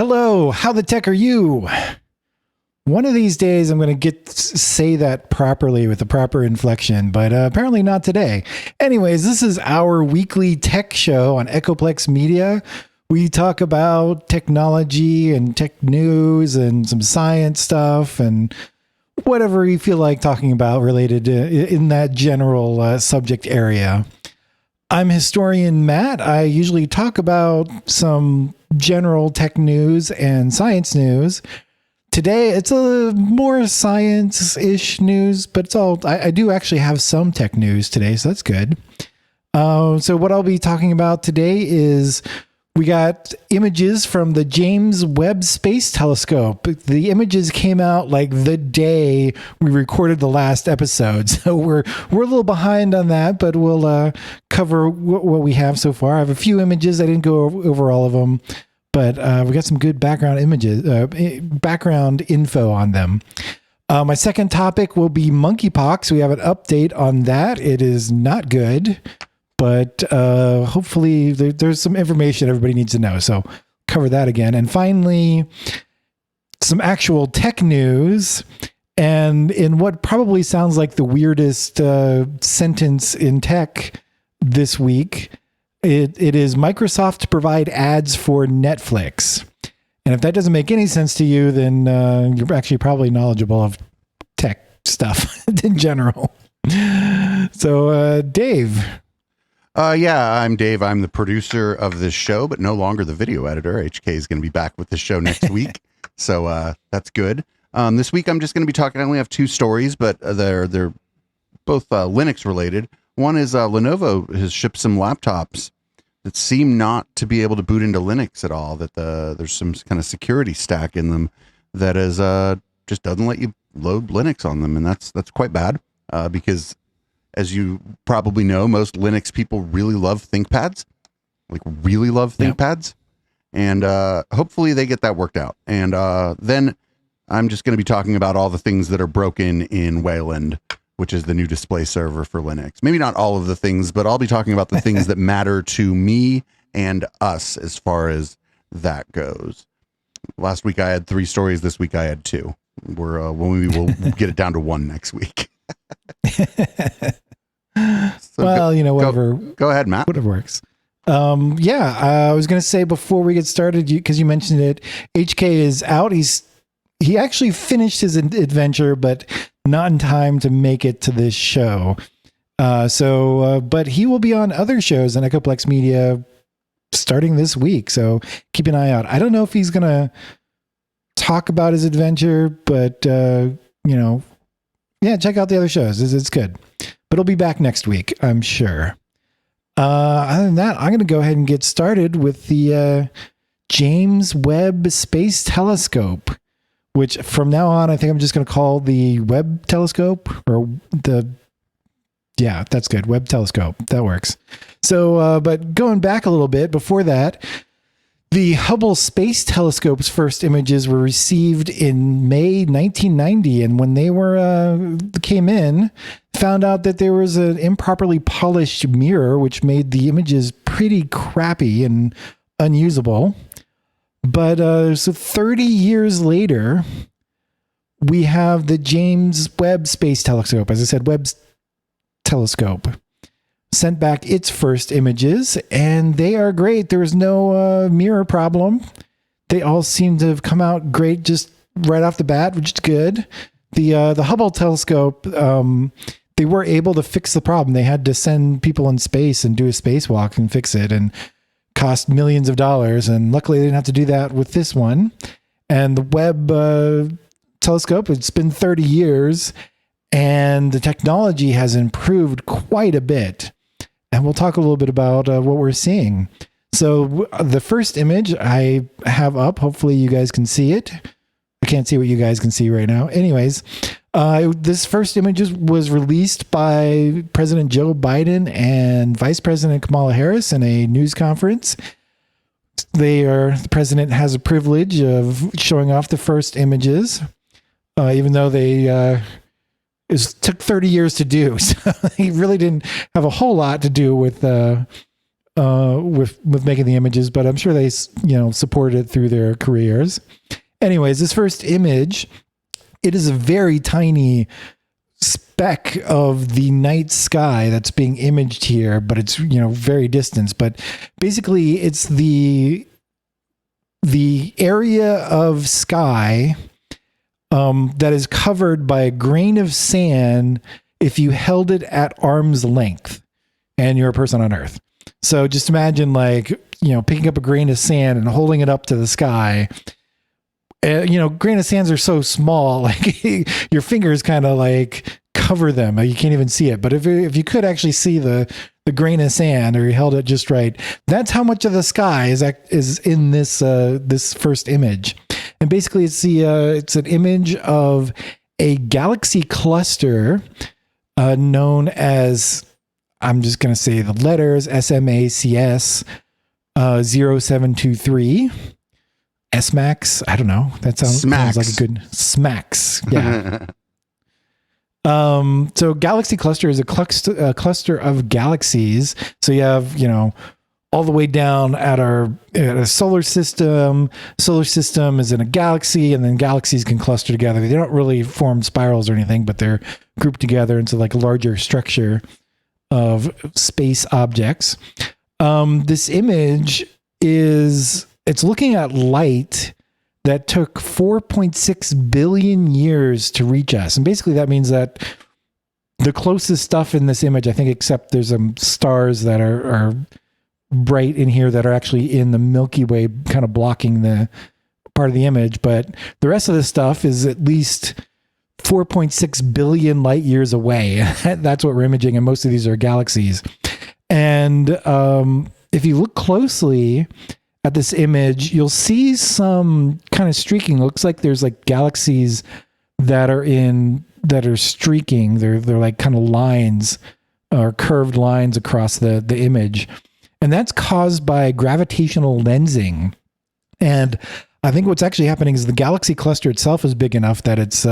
Hello, how the tech are you? One of these days I'm going to say that properly with the proper inflection, but apparently not today. Anyways, this is our weekly tech show on Echoplex Media. We talk about technology and tech news and some science stuff and whatever you feel like talking about related to in that general subject area. I'm historian Matt. I usually talk about some general tech news and science news. Today, it's a more science-ish news, but it's all, I do actually have some tech news today, so that's good. So what I'll be talking about today is we got images from the James Webb Space Telescope. The images came out like the day we recorded the last episode. So we're a little behind on that, but we'll cover what we have so far. I have a few images. I didn't go over all of them, but we got some good background images, background info on them. My second topic will be monkeypox. We have an update on that. It is not good. But hopefully there's some information everybody needs to know. So cover that again. And finally, some actual tech news. And in what probably sounds like the weirdest sentence in tech this week, it is Microsoft to provide ads for Netflix. And if that doesn't make any sense to you, then you're actually probably knowledgeable of tech stuff in general. So Dave. Yeah, I'm Dave. I'm the producer of this show, but no longer the video editor. HK is going to be back with the show next week. So that's good. This week, I'm just going to be talking. I only have two stories, but they're both Linux related. One is Lenovo has shipped some laptops that seem not to be able to boot into Linux at all, that there's some kind of security stack in them that is just doesn't let you load Linux on them. And that's quite bad because, as you probably know, most Linux people really love ThinkPads, ThinkPads. And hopefully they get that worked out. And then I'm just going to be talking about all the things that are broken in Wayland, which is the new display server for Linux. Maybe not all of the things, but I'll be talking about the things that matter to me and us as far as that goes. Last week I had 3 stories. This week I had 2. We'll get it down to 1 next week. So well, whatever. Go ahead, Matt. Whatever works. I was going to say before we get started, because you mentioned it, HK is out. He actually finished his adventure, but not in time to make it to this show. But he will be on other shows on Echoplex Media starting this week. So keep an eye out. I don't know if he's going to talk about his adventure, but check out the other shows. It's good. But he'll be back next week, I'm sure. Other than that, I'm going to go ahead and get started with the James Webb Space Telescope, which from now on, I think I'm just going to call the Webb Telescope that's good. Webb Telescope. That works. So, but going back a little bit before that, the Hubble Space Telescope's first images were received in May 1990, and when they came in, found out that there was an improperly polished mirror, which made the images pretty crappy and unusable. But so 30 years later, we have the James Webb Space Telescope. As I said, Webb's telescope sent back its first images, and they are great. There was no mirror problem. They all seem to have come out great just right off the bat, which is good. The Hubble telescope, they were able to fix the problem. They had to send people in space and do a spacewalk and fix it, and cost millions of dollars. And luckily, they didn't have to do that with this one. And the Webb telescope, it's been 30 years, and the technology has improved quite a bit. And we'll talk a little bit about what we're seeing. So the first image I have up, hopefully you guys can see it. I can't see what you guys can see right now. Anyways, this first image was released by President Joe Biden and Vice President Kamala Harris in a news conference. The president has a privilege of showing off the first images, even though it took 30 years to do. So he really didn't have a whole lot to do with with making the images, but I'm sure they supported it through their careers. Anyways, this first image, it is a very tiny speck of the night sky that's being imaged here, but it's very distant. But basically, it's the area of sky that is covered by a grain of sand if you held it at arm's length and you're a person on Earth. So just imagine picking up a grain of sand and holding it up to the sky. Grain of sands are so small, like your fingers kind of cover them. You can't even see it. But if you could actually see the grain of sand, or you held it just right, that's how much of the sky is in this first image. And basically, it's an image of a galaxy cluster known as, I'm just going to say the letters, SMACS 0723. SMAX, I don't know. That sounds like a good SMAX. Yeah. So galaxy cluster is a cluster of galaxies. So you have, all the way down at a solar system. Solar system is in a galaxy, and then galaxies can cluster together. They don't really form spirals or anything, but they're grouped together into a larger structure of space objects. This image it's looking at light that took 4.6 billion years to reach us. And basically that means that the closest stuff in this image, I think, except there's some stars that are bright in here that are actually in the Milky Way, kind of blocking the part of the image. But the rest of the stuff is at least 4.6 billion light years away. That's what we're imaging. And most of these are galaxies. And if you look closely at this image, you'll see some kind of streaking. Looks like there's galaxies that are streaking. They're kind of lines or curved lines across the image. And that's caused by gravitational lensing. And I think what's actually happening is the galaxy cluster itself is big enough that it's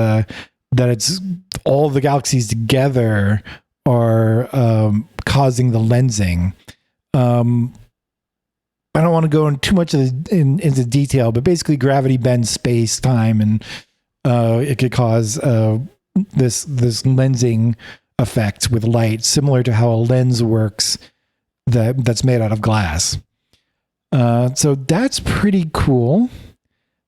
all the galaxies together are causing the lensing. I don't want to go into too much into detail, but basically gravity bends space, time, and it could cause this lensing effect with light, similar to how a lens works that's made out of glass. So that's pretty cool.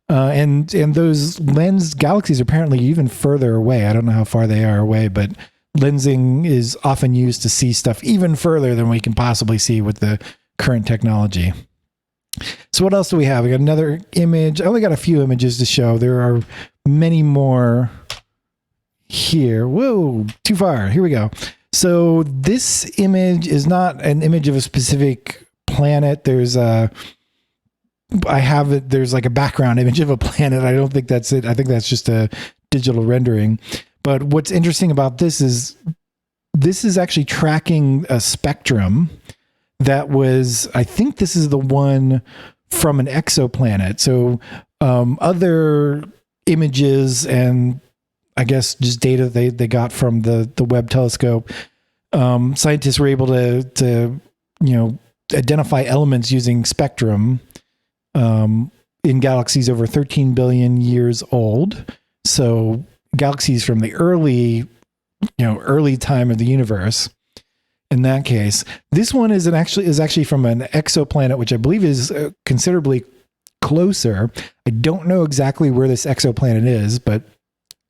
And those lens galaxies are apparently even further away. I don't know how far they are away, but lensing is often used to see stuff even further than we can possibly see with the current technology. So what else do we have? We got another image. I only got a few images to show. There are many more here. Whoa, too far. Here we go. So this image is not an image of a specific planet. There's a background image of a planet. I don't think that's it. I think that's just a digital rendering. But what's interesting about this is actually tracking a spectrum that was, I think this is the one from an exoplanet. So other images and I guess just data they got from the Webb telescope, scientists were able to identify elements using spectrum in galaxies over 13 billion years old. So galaxies from the early time of the universe. In that case, this one is actually from an exoplanet, which I believe is considerably closer. I don't know exactly where this exoplanet is, but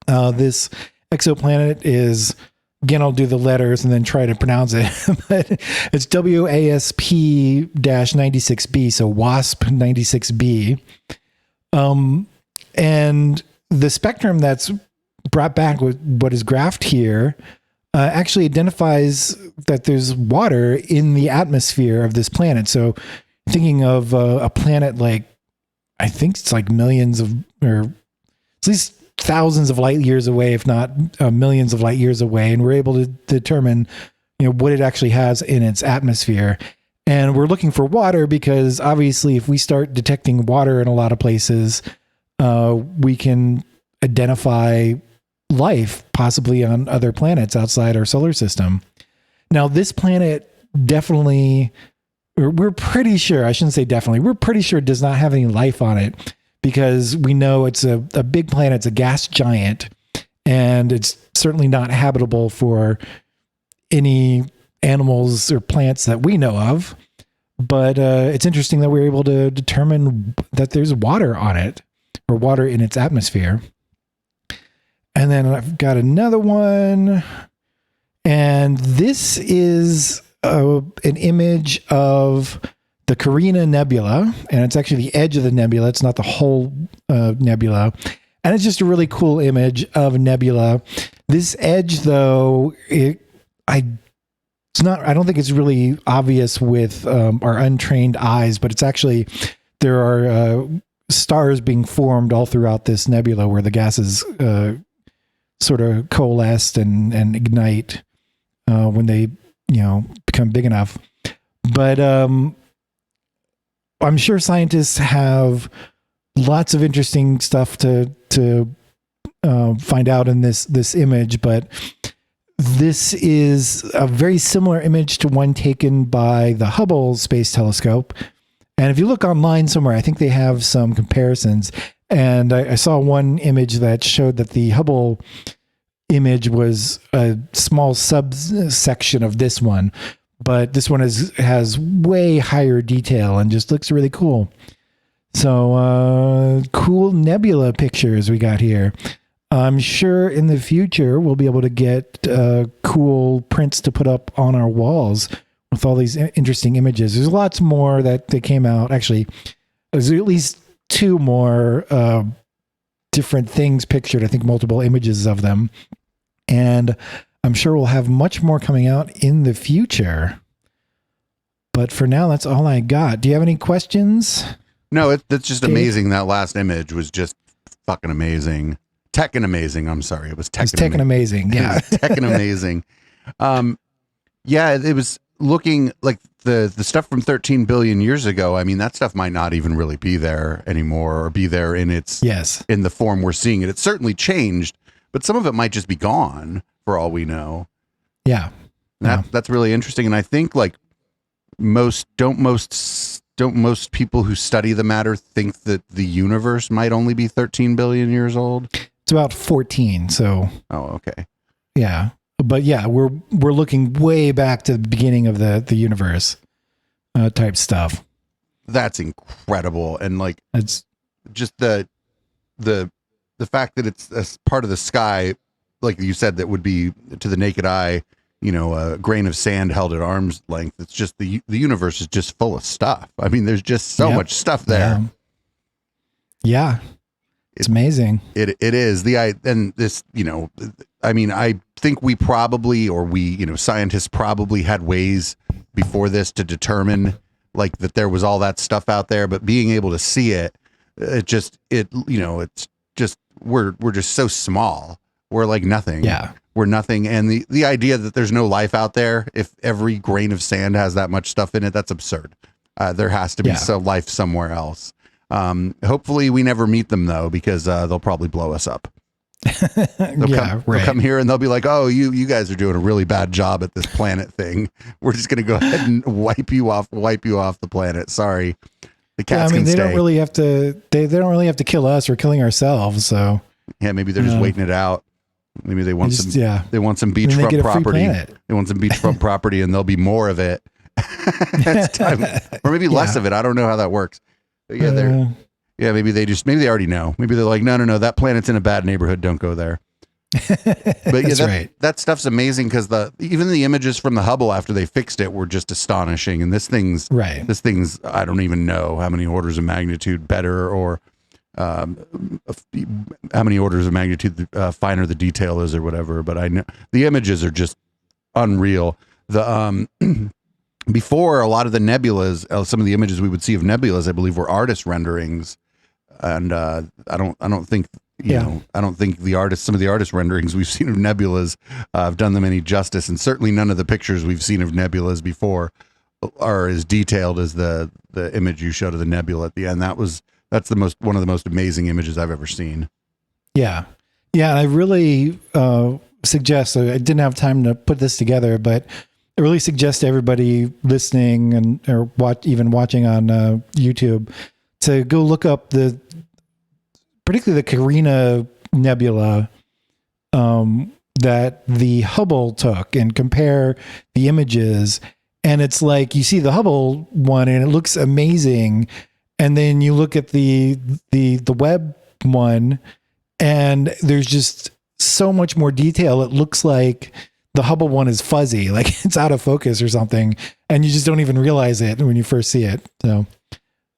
this exoplanet is, again, I'll do the letters and then try to pronounce it. But it's WASP-96b, so WASP 96b. And the spectrum that's brought back with what is graphed here actually identifies that there's water in the atmosphere of this planet. So thinking of a planet I think it's millions of, or at least thousands of light years away, if not millions of light years away. And we're able to determine, what it actually has in its atmosphere. And we're looking for water because obviously if we start detecting water in a lot of places, we can identify life possibly on other planets outside our solar system. Now, this planet definitely we're pretty sure, I shouldn't say definitely, we're pretty sure it does not have any life on it, because we know it's a big planet. It's a gas giant, and it's certainly not habitable for any animals or plants that we know of. But it's interesting that we're able to determine that there's water on it, or water in its atmosphere. And then I've got another one, and this is an image of the Carina Nebula, and it's actually the edge of the nebula. It's not the whole nebula. And it's just a really cool image of a nebula. This edge, though, I don't think it's really obvious with our untrained eyes, but it's actually, there are stars being formed all throughout this nebula where the gases sort of coalesce and ignite when they, become big enough. But I'm sure scientists have lots of interesting stuff to find out in this image, but this is a very similar image to one taken by the Hubble Space Telescope. And if you look online somewhere, I think they have some comparisons. And I saw one image that showed that the Hubble image was a small subsection of this one, but this one has way higher detail and just looks really cool. So cool nebula pictures we got here. I'm sure in the future we'll be able to get cool prints to put up on our walls with all these interesting images. There's lots more that came out. Actually, there's at least 2 more different things pictured. I think multiple images of them. And I'm sure we'll have much more coming out in the future. But for now, that's all I got. Do you have any questions? No, that's just amazing. That last image was just fucking amazing. Techin' amazing. I'm sorry. It was techin' amazing. Yeah. Techin' amazing. Yeah, it was looking like the stuff from 13 billion years ago. I mean, that stuff might not even really be there anymore, or be there in its in the form we're seeing it. It's certainly changed, but some of it might just be gone for all we know. Yeah. That's really interesting. And I think like most people who study the matter think that the universe might only be 13 billion years old? It's about 14. So. Oh, okay. Yeah. But yeah, we're looking way back to the beginning of the universe type stuff. That's incredible. And like, it's just the fact that it's a part of the sky, like you said, that would be to the naked eye, a grain of sand held at arm's length. It's just the universe is just full of stuff. I mean, there's just so much stuff there. Yeah. It's amazing. It is I think we probably, scientists probably had ways before this to determine like that there was all that stuff out there, but being able to see it, it's just we're just so small. We're like nothing. Yeah. We're nothing. And the idea that there's no life out there, if every grain of sand has that much stuff in it, that's absurd. There has to be some life somewhere else. Hopefully we never meet them though, because they'll probably blow us up. They'll come here and they'll be like, oh, you guys are doing a really bad job at this planet thing. We're just going to go ahead and wipe you off the planet. Sorry. The cats can stay. They don't really have to, they don't really have to kill us or killing ourselves. So yeah, maybe they're just waiting it out. Maybe they want they want some beachfront property. They want some beachfront property and there'll be more of it. That's time. Or maybe less of it. I don't know how that works. But yeah, maybe they already know. Maybe they're like, no, that planet's in a bad neighborhood. Don't go there. But yeah, that stuff's amazing because even the images from the Hubble after they fixed it were just astonishing. And this thing's I don't even know how many orders of magnitude better or how many orders of magnitude finer the detail is or whatever. But I know the images are just unreal. The before, a lot of the nebulas, some of the images we would see of nebulas, I believe, were artist renderings, and I don't think some of the artist renderings we've seen of nebulas have done them any justice, and certainly none of the pictures we've seen of nebulas before are as detailed as the image you showed of the nebula at the end. That's one of the most amazing images I've ever seen. Yeah, and I really suggest. I didn't have time to put this together, but I really suggest everybody listening and or even watching on YouTube to go look up particularly the Carina Nebula that the Hubble took and compare the images. And it's like you see the Hubble one and it looks amazing, and then you look at the Webb one and there's just so much more detail. It looks like the Hubble one is fuzzy, like it's out of focus or something, and you just don't even realize it when you first see it. So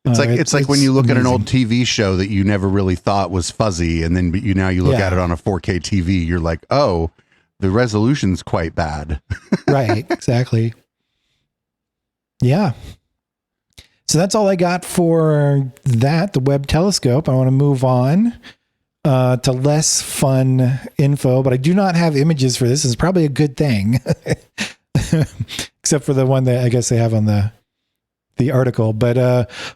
it's like when you look at an old TV show that you never really thought was fuzzy, and then now you look at it on a 4K TV, you're like, oh, the resolution's quite bad. Right, exactly. Yeah. So that's all I got for that, the Webb telescope. I want to move on to less fun info, but I do not have images for this. It's probably a good thing, except for the one that I guess they have on the article. But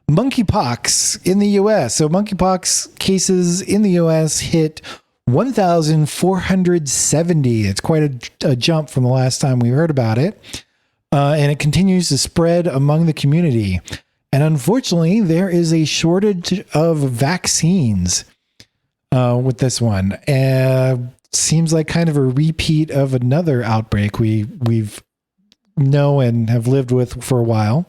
monkeypox in the U.S. So monkeypox cases in the U.S. hit 1,470. It's quite a jump from the last time we heard about it. And it continues to spread among the community. And unfortunately, there is a shortage of vaccines with this one. Seems like kind of a repeat of another outbreak we've know and have lived with for a while.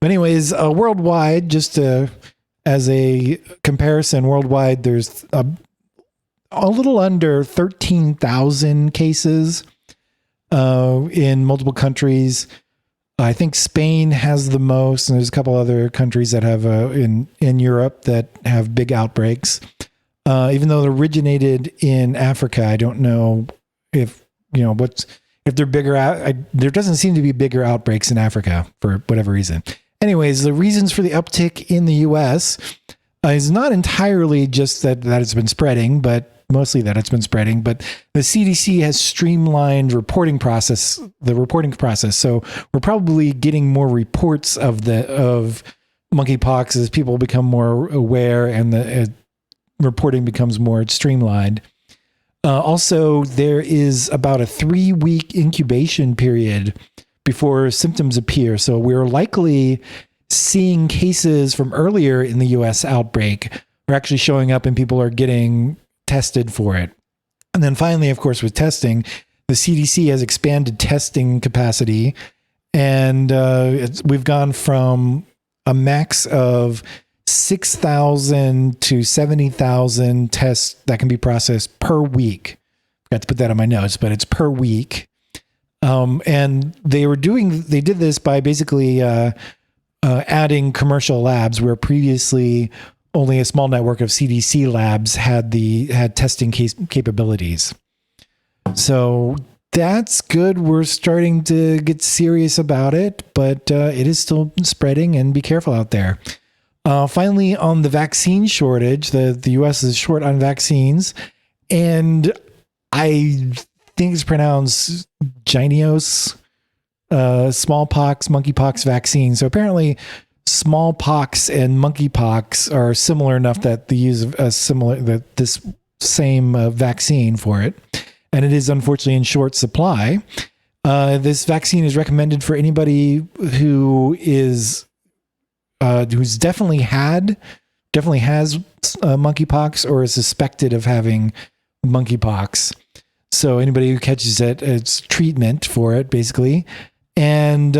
But anyways, worldwide, just as a comparison, worldwide, there's a little under 13,000 cases in multiple countries. I think Spain has the most, and there's a couple other countries that have in Europe that have big outbreaks. Even though it originated in Africa, I don't know if they're bigger. There doesn't seem to be bigger outbreaks in Africa for whatever reason. Anyways, the reasons for the uptick in the U.S. Is not entirely just that it's been spreading, but mostly that it's been spreading. But the CDC has streamlined the reporting process. So we're probably getting more reports of monkeypox as people become more aware and the reporting becomes more streamlined. Also, there is about a 3-week incubation period before symptoms appear. So we're likely seeing cases from earlier in the U.S. outbreak are actually showing up and people are getting tested for it. And then finally, of course, with testing, the CDC has expanded testing capacity, and we've gone from a max of 6,000 to 70,000 tests that can be processed per week. Forgot to put that on my notes, but it's per week. And they did this by basically adding commercial labs where previously only a small network of CDC labs had testing capabilities. So that's good. We're starting to get serious about it, but it is still spreading, and be careful out there. Finally, on the vaccine shortage, the U.S. is short on vaccines, and I think it's pronounced JWST, smallpox, monkeypox vaccine. So apparently smallpox and monkeypox are similar enough that they use this same vaccine for it. And it is unfortunately in short supply. This vaccine is recommended for anybody who's definitely has monkeypox or is suspected of having monkeypox. So anybody who catches it, it's treatment for it, basically. And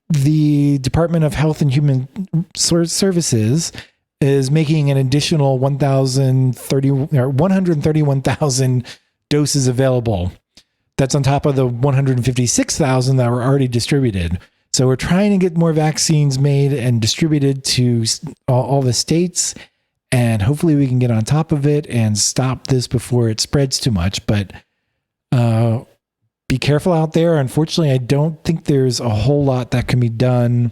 the Department of Health and Human Services is making an additional 131,000 doses available. That's on top of the 156,000 that were already distributed. So we're trying to get more vaccines made and distributed to all the states, and hopefully we can get on top of it and stop this before it spreads too much. But be careful out there. Unfortunately, I don't think there's a whole lot that can be done.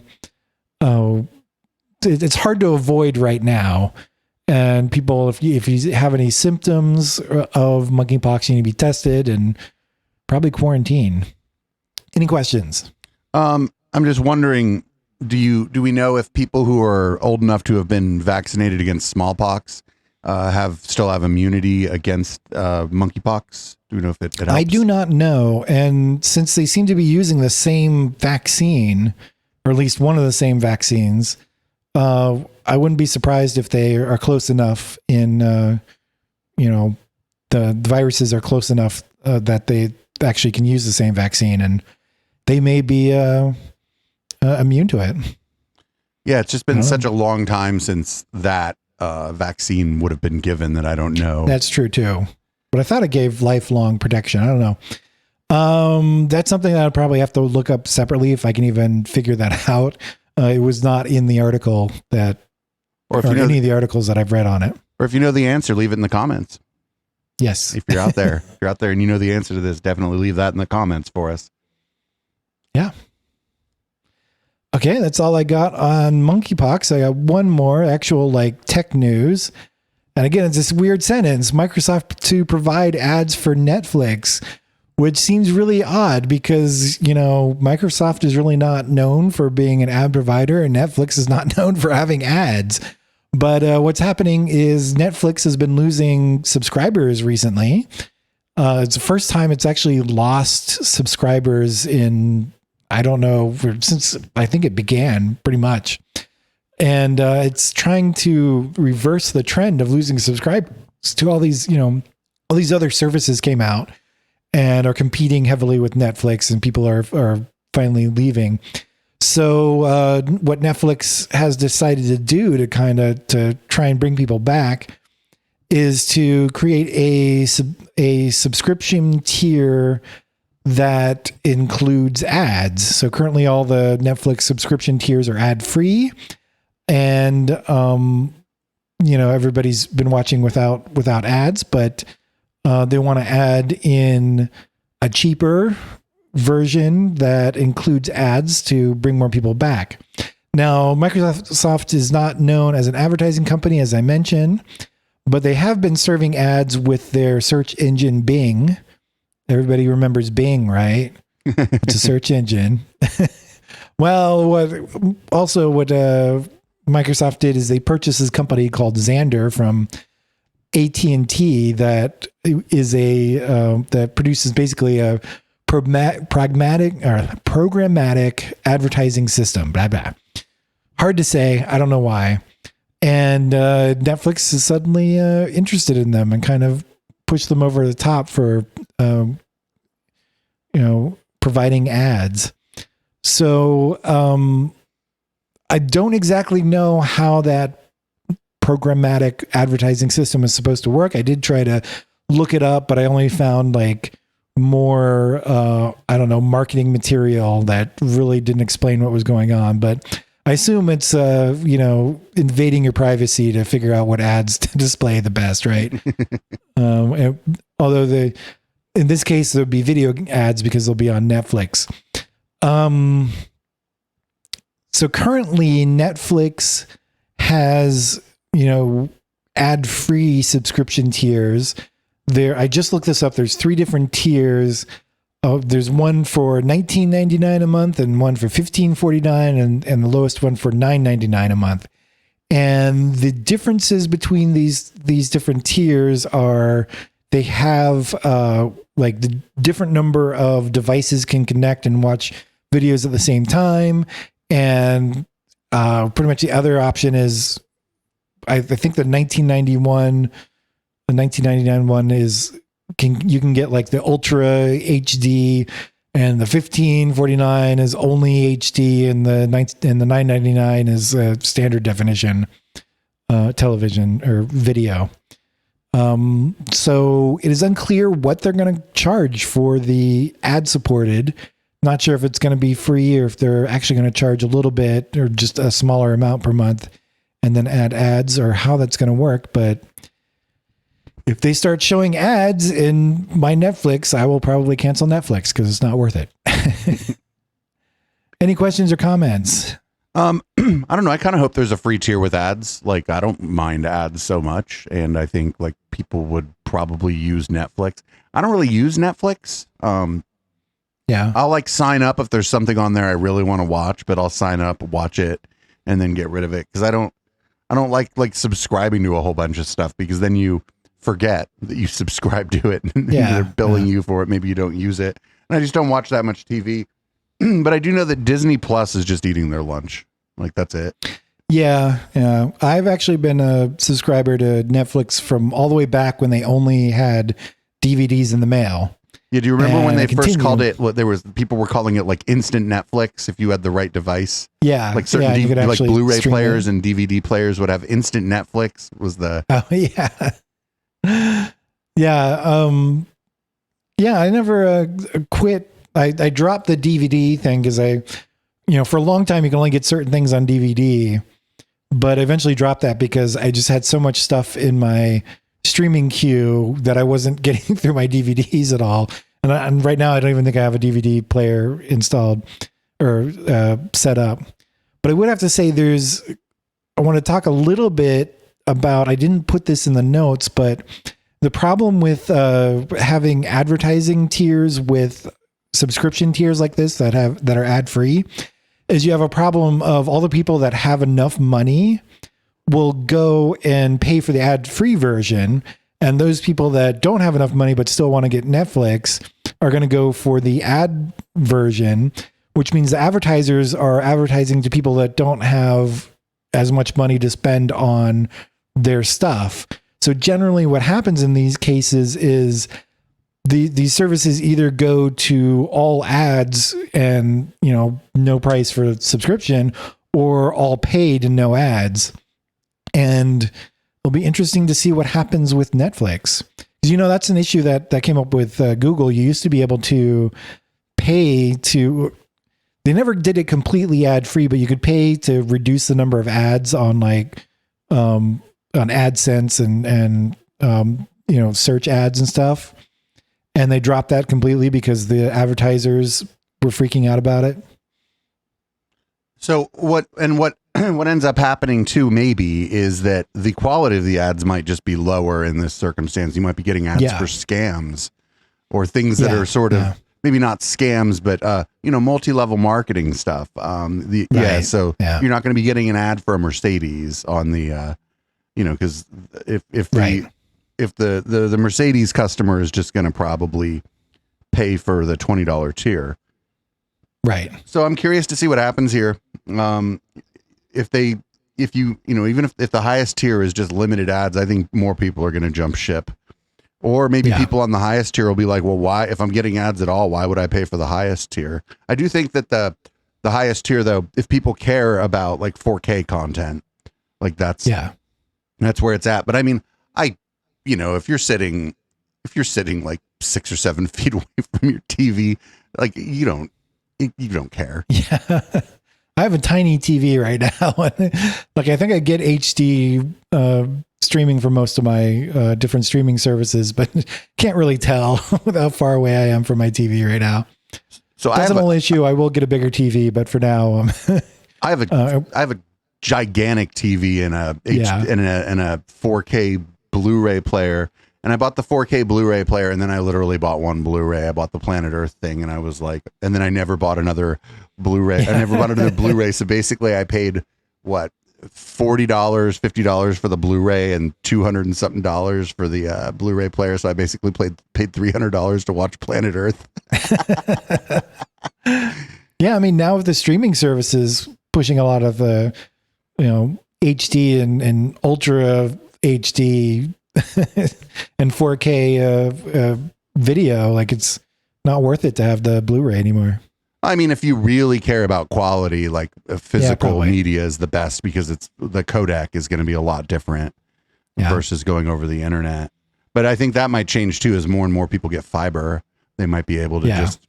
It's hard to avoid right now. And people, if you have any symptoms of monkeypox, you need to be tested and probably quarantine. Any questions? I'm just wondering, do we know if people who are old enough to have been vaccinated against smallpox still have immunity against monkeypox? Do you know if it helps? I do not know. And since they seem to be using the same vaccine, or at least one of the same vaccines, I wouldn't be surprised if they are close enough in, the viruses are close enough that they actually can use the same vaccine, and they may be immune to it. Yeah, it's just been such a long time since that vaccine would have been given that I don't know. That's true too. But I thought it gave lifelong protection. I don't know. That's something that I'd probably have to look up separately if I can even figure that out. It was not in the article or any of the articles that I've read on it. Or if you know the answer, leave it in the comments. Yes. If you're out there, and you know the answer to this, definitely leave that in the comments for us. Yeah. Okay, that's all I got on monkeypox. I got one more actual tech news. And again, it's this weird sentence, Microsoft to provide ads for Netflix, which seems really odd because, Microsoft is really not known for being an ad provider and Netflix is not known for having ads. But what's happening is Netflix has been losing subscribers recently. It's the first time it's actually lost subscribers in, I don't know, since I think it began pretty much. And it's trying to reverse the trend of losing subscribers to all these, all these other services came out and are competing heavily with Netflix, and people are finally leaving. So what Netflix has decided to do to try and bring people back is to create a subscription tier that includes ads. So currently all the Netflix subscription tiers are ad free, and everybody's been watching without ads, but they want to add in a cheaper version that includes ads to bring more people back. Now, Microsoft is not known as an advertising company, as I mentioned, but they have been serving ads with their search engine Bing. Everybody remembers Bing, right? It's a search engine. Well, what Microsoft did is they purchased this company called Xandr from AT&T that is that produces basically a programmatic advertising system. Blah blah. Hard to say. I don't know why. And Netflix is suddenly interested in them and kind of pushed them over the top for providing ads. So I don't exactly know how that programmatic advertising system is supposed to work. I did try to look it up, but I only found more, marketing material that really didn't explain what was going on. But I assume it's, invading your privacy to figure out what ads to display the best, right? Although in this case, there'll be video ads because they'll be on Netflix. So currently Netflix has, ad-free subscription tiers. I just looked this up. There's 3 different tiers. There's one for $19.99 a month and one for $15.49 and the lowest one for $9.99 a month. And the differences between these different tiers are they have the different number of devices can connect and watch videos at the same time. And pretty much the other option is I think the $19.99 one is you can get the Ultra HD, and the $15.49 is only HD, and the $9.99 is standard definition television or video. So it is unclear what they're going to charge for the ad supported. Not sure if it's going to be free or if they're actually going to charge a little bit or just a smaller amount per month and then add ads, or how that's going to work. But if they start showing ads in my Netflix, I will probably cancel Netflix because it's not worth it. Any questions or comments? I don't know. I kind of hope there's a free tier with ads. I don't mind ads so much. And I think people would probably use Netflix. I don't really use Netflix. Yeah. I'll sign up if there's something on there I really want to watch, but I'll sign up, watch it, and then get rid of it. Cause I don't like subscribing to a whole bunch of stuff, because then you forget that you subscribe to it. And Yeah, they're billing you for it. Maybe you don't use it. And I just don't watch that much TV. But I do know that Disney Plus is just eating their lunch. Like, that's it. Yeah. I've actually been a subscriber to Netflix from all the way back when they only had DVDs in the mail. Yeah, do you remember when they first called it? it? People were calling it like instant Netflix if you had the right device. Yeah, like certain you could like actually Blu-ray stream players it. and DVD players would have instant Netflix. Was the Oh yeah, yeah, yeah. I never quit. I dropped the DVD thing because for a long time you can only get certain things on DVD, but I eventually dropped that because I just had so much stuff in my streaming queue that I wasn't getting through my DVDs at all. And right now I don't even think I have a DVD player installed or set up. But I would have to say I want to talk a little bit about, I didn't put this in the notes, but the problem with having advertising tiers with subscription tiers like this that are ad free is you have a problem of all the people that have enough money will go and pay for the ad-free version, and those people that don't have enough money but still want to get Netflix are going to go for the ad version, which means the advertisers are advertising to people that don't have as much money to spend on their stuff. So generally what happens in these cases is these services either go to all ads and, no price for subscription, or all paid and no ads. And it'll be interesting to see what happens with Netflix. Because, that's an issue that came up with Google. You used to be able to pay to, they never did it completely ad free, but you could pay to reduce the number of ads on on AdSense and search ads and stuff. And they dropped that completely because the advertisers were freaking out about it. So what ends up happening too, maybe, is that the quality of the ads might just be lower in this circumstance. You might be getting ads for scams or things that are sort of maybe not scams, but multi-level marketing stuff. You're not going to be getting an ad for a Mercedes on the, because if the Mercedes customer is just going to probably pay for the $20 tier. Right. So I'm curious to see what happens here. Even if the highest tier is just limited ads, I think more people are going to jump ship. Or maybe people on the highest tier will be like, well, why, if I'm getting ads at all, why would I pay for the highest tier? I do think that the highest tier, though, if people care about like 4K content, like that's where it's at. But I mean, if you're sitting like 6 or 7 feet away from your TV, like you don't care. Yeah. I have a tiny TV right now. Like, I think I get HD streaming for most of my different streaming services, but can't really tell how far away I am from my TV right now. So that's an old issue. I will get a bigger TV, but for now, I have a gigantic TV and a 4K Blu-ray player. And I bought the 4K Blu-ray player, and then I literally bought one Blu-ray. I bought the Planet Earth thing, and I was like, and then I never bought another Blu-ray. I never bought another Blu-ray. So basically, I paid $40, $50 for the Blu-ray, and $200 and something for the Blu-ray player. So I basically paid $300 to watch Planet Earth. Yeah, I mean, now with the streaming services pushing a lot of HD and Ultra HD. And 4K video, like, it's not worth it to have the Blu-ray anymore. I mean, if you really care about quality, like physical media is the best, because the codec is going to be a lot different versus going over the internet. But I think that might change too as more and more people get fiber. They might be able to just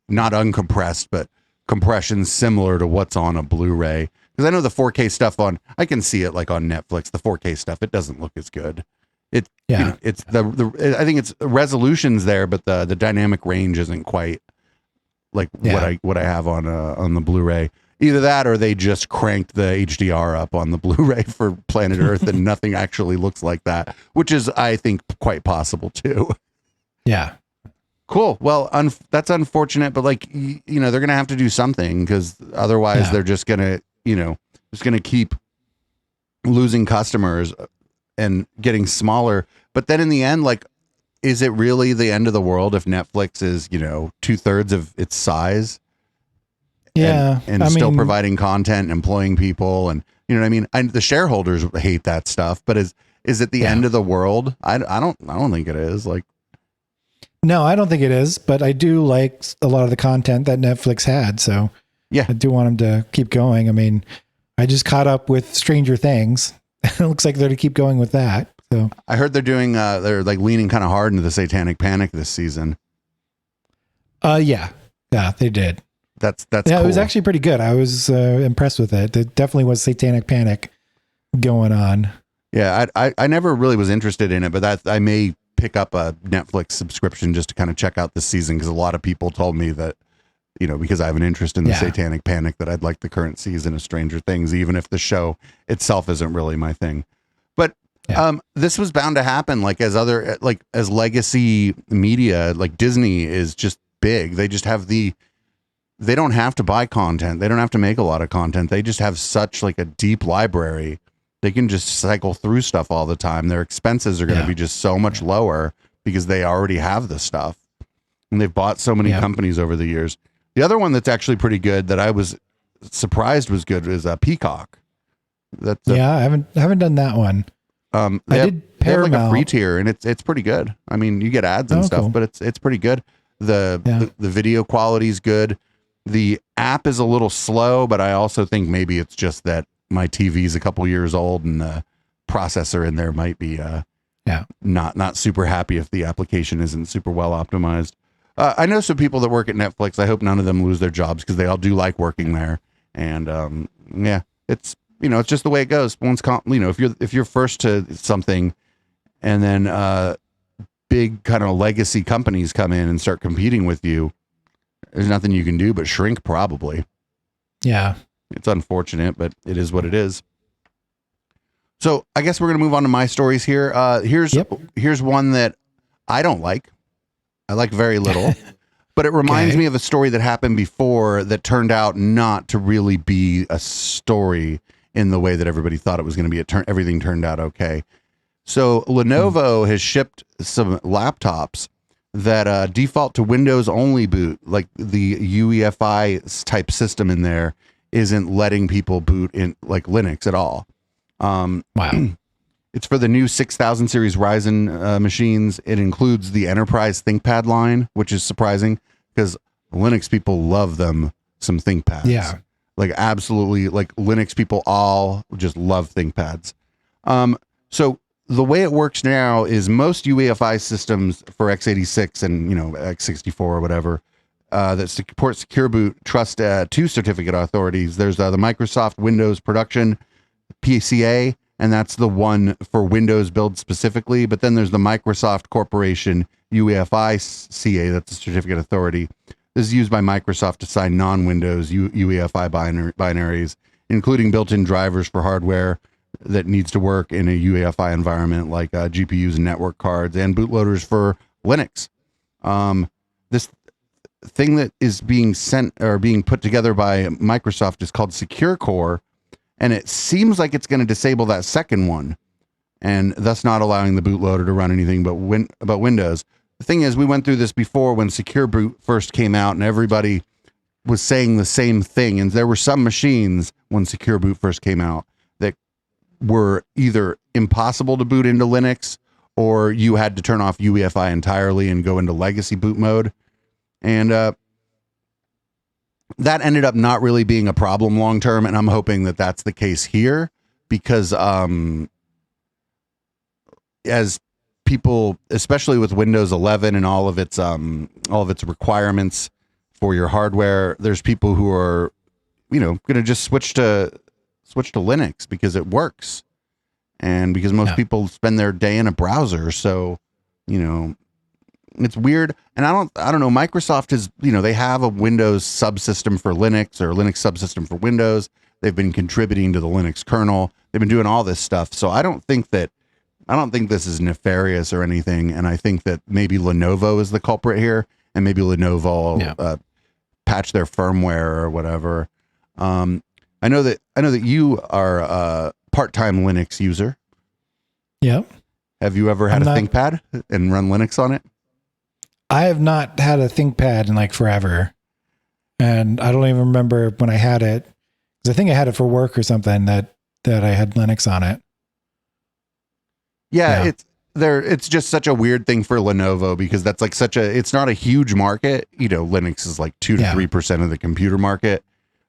not uncompressed, but compressions similar to what's on a Blu-ray. Because I know the 4K stuff I can see it like on Netflix. The 4K stuff, it doesn't look as good. It's I think it's resolution's there, but the dynamic range isn't quite like what I have on the Blu-ray. Either that, or they just cranked the HDR up on the Blu-ray for Planet Earth, and nothing actually looks like that, which is, I think, quite possible too. Yeah. Cool. Well, that's unfortunate, but they're gonna have to do something, because otherwise they're just gonna keep losing customers. and getting smaller. But then in the end, like, is it really the end of the world if Netflix is, 2/3 of its size? Yeah. And still providing content, employing people, and you know what I mean? The shareholders hate that stuff, but is it the end of the world? I don't think it is. Like, no, I don't think it is, but I do like a lot of the content that Netflix had. So yeah, I do want them to keep going. I mean, I just caught up with Stranger Things. It looks like they're to keep going with that. So I heard they're doing, they're like leaning kind of hard into the Satanic Panic this season. Yeah, they did. That's yeah, cool. It was actually pretty good. I was impressed with it. There definitely was Satanic Panic going on. Yeah, I never really was interested in it, but that I may pick up a Netflix subscription just to kind of check out this season, because a lot of people told me that, because I have an interest in the Satanic Panic, that I'd like the current season of Stranger Things, even if the show itself isn't really my thing. But this was bound to happen. Like as legacy media, like Disney is just big. They just have they don't have to buy content. They don't have to make a lot of content. They just have such like a deep library. They can just cycle through stuff all the time. Their expenses are going to be just so much lower because they already have the stuff. And they've bought so many companies over the years. The other one that's actually pretty good that I was surprised was good is Peacock. That's I haven't done that one. I did Paramount. They have like a free tier, and it's pretty good. I mean, you get ads and stuff, but it's pretty good. The video quality is good. The app is a little slow, but I also think maybe it's just that my TV is a couple years old and the processor in there might be not super happy if the application isn't super well optimized. I know some people that work at Netflix. I hope none of them lose their jobs because they all do like working there. And it's it's just the way it goes. If you're first to something, and then big kind of legacy companies come in and start competing with you, there's nothing you can do but shrink, probably. Yeah. It's unfortunate, but it is what it is. So I guess we're going to move on to my stories here. Here's one that I don't like. I like very little, but it reminds me of a story that happened before that turned out not to really be a story in the way that everybody thought it was going to be. Everything turned out okay. So Lenovo has shipped some laptops that default to Windows only boot, like the UEFI type system in there isn't letting people boot in like Linux at all. Wow. It's for the new 6000 series Ryzen machines. It includes the Enterprise ThinkPad line, which is surprising because Linux people love them some ThinkPads. Yeah. Like absolutely, like Linux people all just love ThinkPads. So the way it works now is most UEFI systems for x86 and x64 or whatever that support Secure Boot trust two certificate authorities. There's the Microsoft Windows Production PCA, and that's the one for Windows build specifically. But then there's the Microsoft Corporation UEFI CA, that's a certificate authority. This is used by Microsoft to sign non-Windows UEFI binaries, including built-in drivers for hardware that needs to work in a UEFI environment, like GPUs and network cards, and bootloaders for Linux. This thing that is being sent or being put together by Microsoft is called Secure Core, and it seems like it's going to disable that second one, and thus not allowing the bootloader to run anything but Windows. The thing is, we went through this before when Secure Boot first came out, and everybody was saying the same thing. And there were some machines when Secure Boot first came out that were either impossible to boot into Linux, or you had to turn off UEFI entirely and go into legacy boot mode. And that ended up not really being a problem long term, and I'm hoping that that's the case here, because as people, especially with Windows 11 and all of its requirements for your hardware, there's people who are going to just switch to Linux because it works, and because most people spend their day in a browser. So it's weird. And I don't know, Microsoft is, they have a Windows subsystem for Linux or Linux subsystem for Windows. They've been contributing to the Linux kernel. They've been doing all this stuff. So I don't think this is nefarious or anything. And I think that maybe Lenovo is the culprit here, and maybe Lenovo will patch their firmware or whatever. I know that you are a part-time Linux user. Yep. Have you ever had a ThinkPad and run Linux on it? I have not had a ThinkPad in like forever. And I don't even remember when I had it. Because I think I had it for work or something that I had Linux on it. Yeah, it's just such a weird thing for Lenovo because that's like it's not a huge market. You know, Linux is like 2 to 3% of the computer market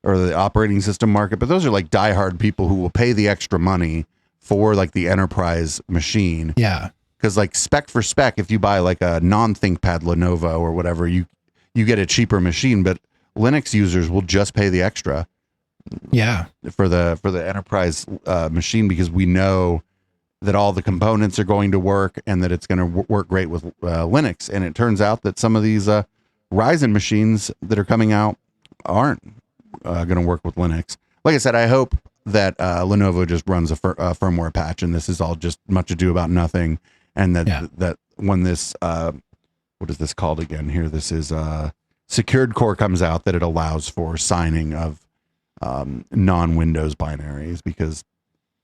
or the operating system market, but those are like diehard people who will pay the extra money for like the enterprise machine. Yeah. Because like spec for spec, if you buy like a non-ThinkPad Lenovo or whatever, you get a cheaper machine, but Linux users will just pay the extra. Yeah. For the enterprise machine because we know that all the components are going to work and that it's going to work great with Linux. And it turns out that some of these Ryzen machines that are coming out aren't going to work with Linux. Like I said, I hope that Lenovo just runs a firmware patch and this is all just much ado about nothing. And that when this, what is this called again here? This is Secured Core comes out, that it allows for signing of non-Windows binaries, because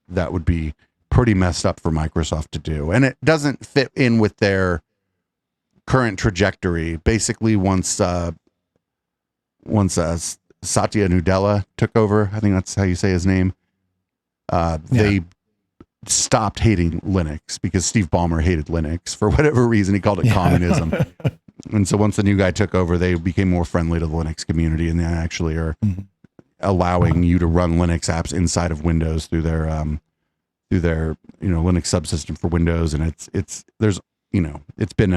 that would be pretty messed up for Microsoft to do. And it doesn't fit in with their current trajectory. Basically, once Satya Nadella took over, I think that's how you say his name, they stopped hating Linux because Steve Ballmer hated Linux for whatever reason. He called it communism. And so once the new guy took over, they became more friendly to the Linux community, and they actually are allowing you to run Linux apps inside of Windows through their Linux subsystem for Windows. And it's been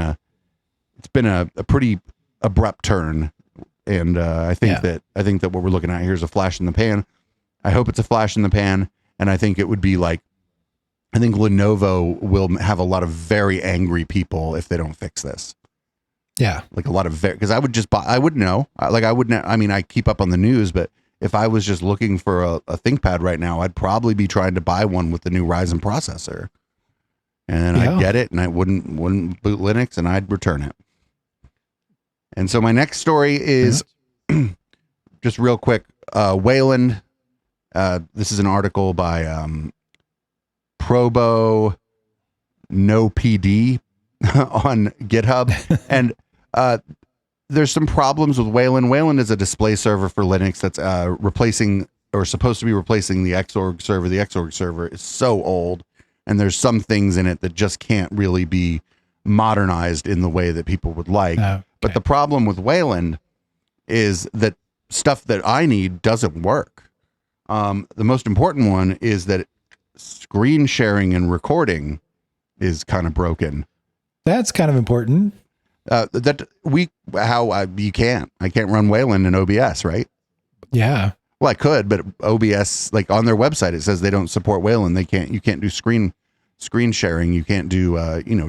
a pretty abrupt turn. And I think that what we're looking at here is a flash in the pan. I hope it's a flash in the pan. And I think it would be like, I think Lenovo will have a lot of very angry people if they don't fix this. Yeah. Like a lot of, because I would just buy, I would know, like I wouldn't, I mean, I keep up on the news, but if I was just looking for a ThinkPad right now, I'd probably be trying to buy one with the new Ryzen processor. And I'd get it and I wouldn't boot Linux and I'd return it. And so my next story is just real quick, Wayland. This is an article by Probo No PD on GitHub. And there's some problems with Wayland. Wayland is a display server for Linux that's replacing, or supposed to be replacing, the Xorg server. The Xorg server is so old, and there's some things in it that just can't really be modernized in the way that people would like. Okay. But the problem with Wayland is that stuff that I need doesn't work. The most important one is that screen sharing and recording is kind of broken. That's kind of important. I can't run Wayland in OBS, right? Yeah. Well, I could, but OBS, like on their website, it says they don't support Wayland. You can't do screen sharing. You can't do,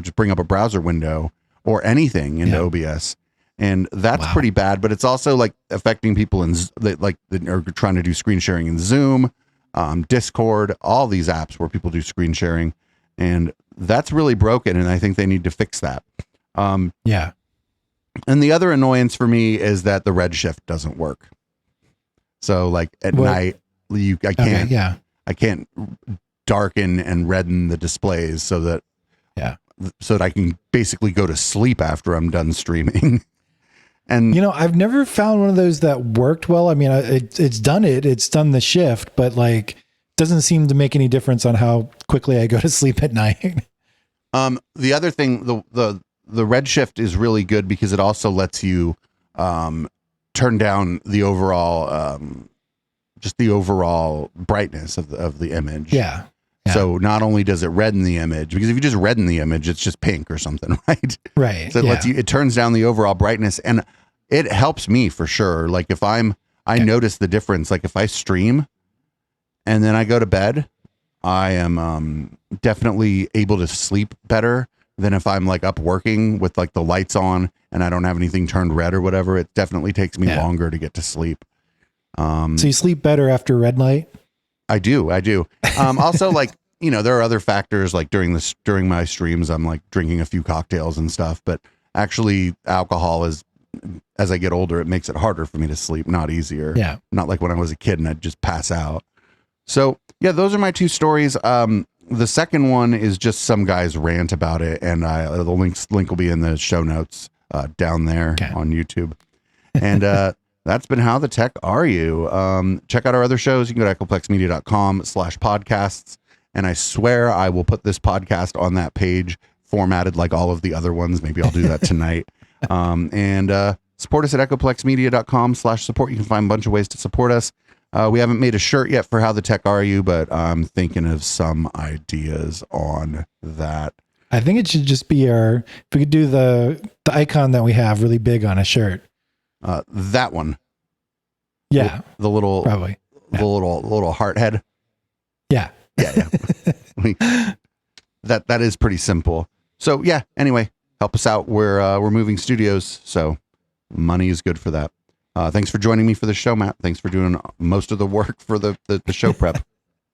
just bring up a browser window or anything into OBS. And that's pretty bad, but it's also like affecting people that are trying to do screen sharing in Zoom, Discord, all these apps where people do screen sharing. And that's really broken. And I think they need to fix that. And the other annoyance for me is that the Redshift doesn't work. So like at night, I can't darken and redden the displays so that I can basically go to sleep after I'm done streaming. And I've never found one of those that worked well. I mean, it's done the shift, but like doesn't seem to make any difference on how quickly I go to sleep at night. The other thing, the Redshift is really good because it also lets you turn down the overall brightness of the image. Yeah. So not only does it redden the image, because if you just redden the image, it's just pink or something, right? Right. So it turns down the overall brightness, and it helps me for sure. Like if I notice the difference. Like if I stream and then I go to bed, I am definitely able to sleep better than if I'm like up working with like the lights on and I don't have anything turned red or whatever. It definitely takes me longer to get to sleep. So you sleep better after red light? I do. Also, like, there are other factors, like during my streams, I'm like drinking a few cocktails and stuff, but actually alcohol as I get older, it makes it harder for me to sleep, not easier. Yeah. Not like when I was a kid and I'd just pass out. So yeah, those are my two stories. The second one is just some guy's rant about it, and the link will be in the show notes down there on YouTube. And that's been How the Tech Are You. Check out our other shows. You can go to echoplexmedia.com/podcasts. And I swear I will put this podcast on that page formatted like all of the other ones. Maybe I'll do that tonight. And support us at echoplexmedia.com/support. You can find a bunch of ways to support us. We haven't made a shirt yet for How the Tech Are You, but I'm thinking of some ideas on that. I think it should just be if we could do the icon that we have really big on a shirt. That one. Yeah. The little, probably. The little heart head. Yeah. Yeah. That is pretty simple. So yeah, anyway, help us out. We're moving studios, so money is good for that. Thanks for joining me for the show, Matt. Thanks for doing most of the work for the show prep.